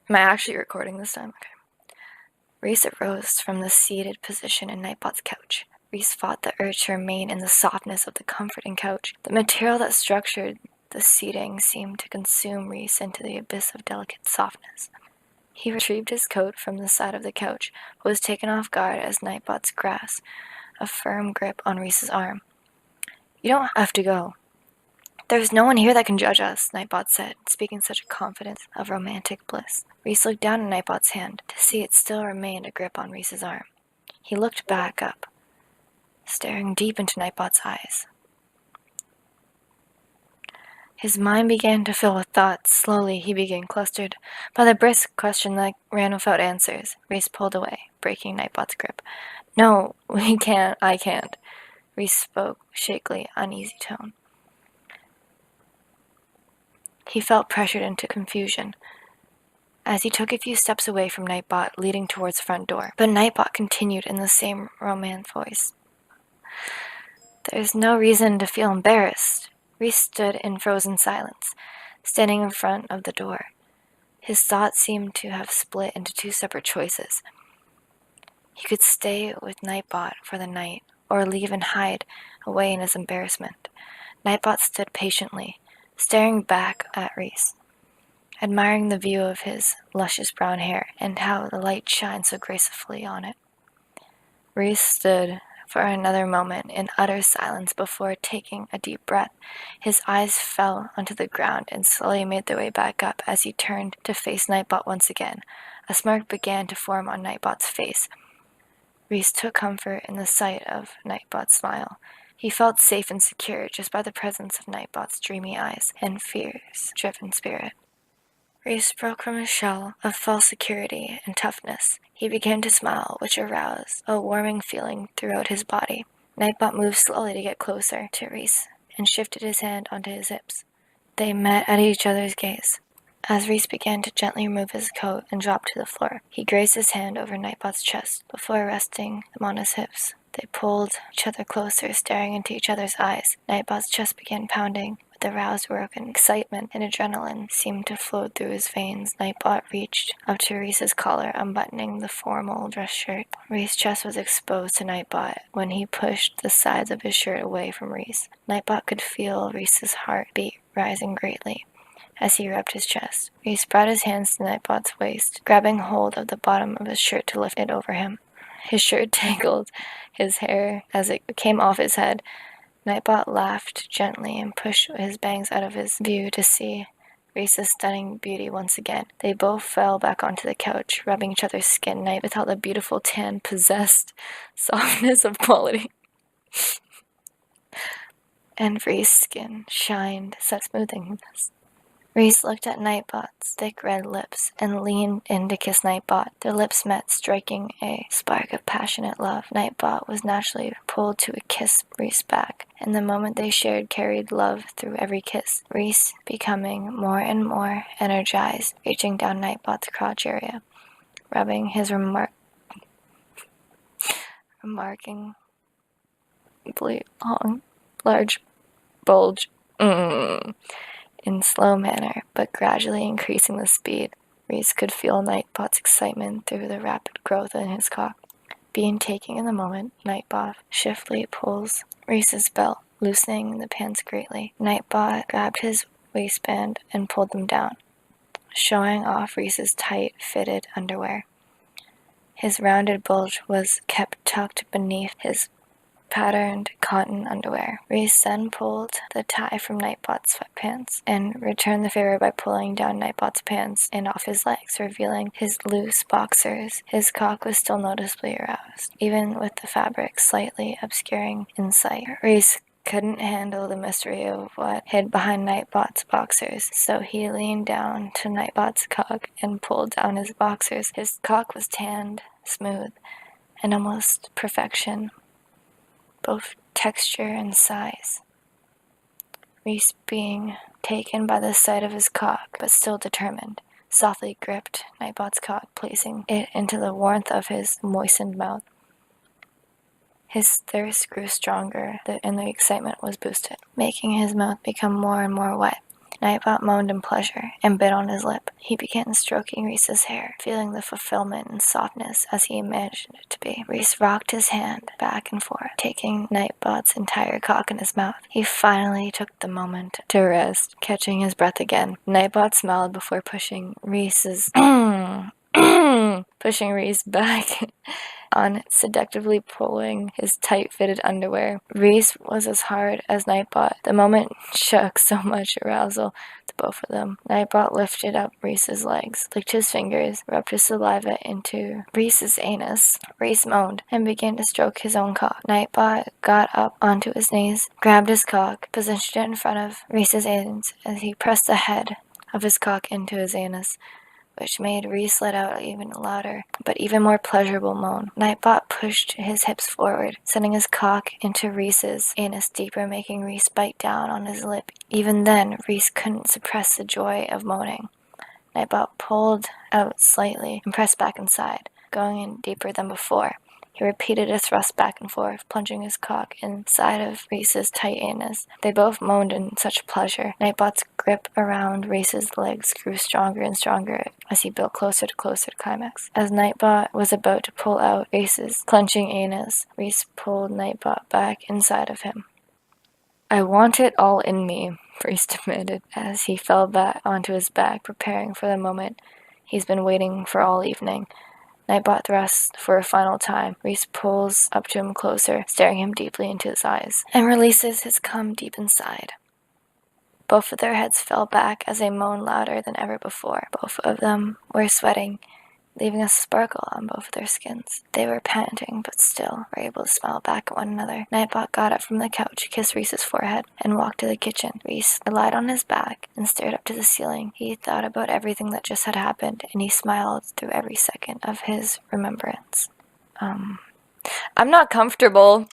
Am I actually recording this time? Okay. Reese arose from the seated position in Nightbot's couch. Reese fought the urge to remain in the softness of the comforting couch. The material that structured the seating seemed to consume Reese into the abyss of delicate softness. He retrieved his coat from the side of the couch, but was taken off guard as Nightbot's grasped a firm grip on Reese's arm. "You don't have to go. There's no one here that can judge us," Nightbot said, speaking such confidence of romantic bliss. Reese looked down at Nightbot's hand to see it still remained a grip on Reese's arm. He looked back up, staring deep into Nightbot's eyes. His mind began to fill with thoughts. Slowly, he became clustered by the brisk question that ran without answers. Reese pulled away, breaking Nightbot's grip. "No, we can't. I can't." Reese spoke, shakily, uneasy tone. He felt pressured into confusion as he took a few steps away from Nightbot, leading towards the front door. But Nightbot continued in the same romance voice. "There's no reason to feel embarrassed." Reese stood in frozen silence, standing in front of the door. His thoughts seemed to have split into two separate choices. He could stay with Nightbot for the night, or leave and hide away in his embarrassment. Nightbot stood patiently, staring back at Reese, admiring the view of his luscious brown hair and how the light shined so gracefully on it. Reese stood for another moment in utter silence before taking a deep breath. His eyes fell onto the ground and slowly made their way back up as he turned to face Nightbot once again. A smirk began to form on Nightbot's face. Reese took comfort in the sight of Nightbot's smile. He felt safe and secure just by the presence of Nightbot's dreamy eyes and fierce-driven spirit. Reese broke from his shell of false security and toughness. He began to smile, which aroused a warming feeling throughout his body. Nightbot moved slowly to get closer to Reese and shifted his hand onto his hips. They met at each other's gaze. As Reese began to gently remove his coat and drop to the floor, he grazed his hand over Nightbot's chest before resting them on his hips. They pulled each other closer, staring into each other's eyes. Nightbot's chest began pounding with aroused work and excitement, and adrenaline seemed to flow through his veins. Nightbot reached up to Reese's collar, unbuttoning the formal dress shirt. Reese's chest was exposed to Nightbot when he pushed the sides of his shirt away from Reese. Nightbot could feel Reese's heartbeat rising greatly as he rubbed his chest. Reese brought his hands to Nightbot's waist, grabbing hold of the bottom of his shirt to lift it over him. His shirt tangled his hair as it came off his head. Nightbot laughed gently and pushed his bangs out of his view to see Reese's stunning beauty once again. They both fell back onto the couch, rubbing each other's skin. Nightbot felt the beautiful tan possessed softness of quality. And Reese's skin shined such smoothness. Reese looked at Nightbot's thick red lips and leaned in to kiss Nightbot. Their lips met, striking a spark of passionate love. Nightbot was naturally pulled to kiss Reese back, and the moment they shared carried love through every kiss. Reese becoming more and more energized, reaching down Nightbot's crotch area, rubbing his remarkably long, large bulge. In slow manner, but gradually increasing the speed. Reese could feel Nightbot's excitement through the rapid growth in his cock. Being taken in the moment, Nightbot swiftly pulls Reese's belt, loosening the pants greatly. Nightbot grabbed his waistband and pulled them down, showing off Reese's tight-fitted underwear. His rounded bulge was kept tucked beneath his patterned cotton underwear. Reese then pulled the tie from Nightbot's sweatpants and returned the favor by pulling down Nightbot's pants and off his legs, revealing his loose boxers. His cock was still noticeably aroused, even with the fabric slightly obscuring in sight. Reese couldn't handle the mystery of what hid behind Nightbot's boxers, so he leaned down to Nightbot's cock and pulled down his boxers. His cock was tanned, smooth, and almost perfection, both texture and size. Reese, being taken by the sight of his cock, but still determined, softly gripped Nightbot's cock, placing it into the warmth of his moistened mouth. His thirst grew stronger, and the excitement was boosted, making his mouth become more and more wet. Nightbot moaned in pleasure and bit on his lip. He began stroking Reese's hair, feeling the fulfillment and softness as he imagined it to be. Reese rocked his hand back and forth, taking Nightbot's entire cock in his mouth. He finally took the moment to rest, catching his breath again. Nightbot smiled before pushing Reese back on, seductively pulling his tight-fitted underwear. Reese was as hard as Nightbot. The moment shook so much arousal to both of them. Nightbot lifted up Reese's legs, licked his fingers, rubbed his saliva into Reese's anus. Reese moaned and began to stroke his own cock. Nightbot got up onto his knees, grabbed his cock, positioned it in front of Reese's anus as he pressed the head of his cock into his anus, which made Reese let out even louder, but even more pleasurable moan. Nightbot pushed his hips forward, sending his cock into Reese's anus deeper, making Reese bite down on his lip. Even then, Reese couldn't suppress the joy of moaning. Nightbot pulled out slightly and pressed back inside, going in deeper than before. He repeated a thrust back and forth, plunging his cock inside of Reese's tight anus. They both moaned in such pleasure. Nightbot's grip around Reese's legs grew stronger and stronger as he built closer to climax. As Nightbot was about to pull out Reese's clenching anus, Reese pulled Nightbot back inside of him. "I want it all in me," Reese demanded as he fell back onto his back, preparing for the moment he's been waiting for all evening. Nightbot thrusts for a final time. Reese pulls up to him closer, staring him deeply into his eyes, and releases his cum deep inside. Both of their heads fell back as they moaned louder than ever before. Both of them were sweating, leaving a sparkle on both of their skins. They were panting, but still were able to smile back at one another. Nightbot got up from the couch, kissed Reese's forehead, and walked to the kitchen. Reese lied on his back and stared up to the ceiling. He thought about everything that just had happened, and he smiled through every second of his remembrance. I'm not comfortable.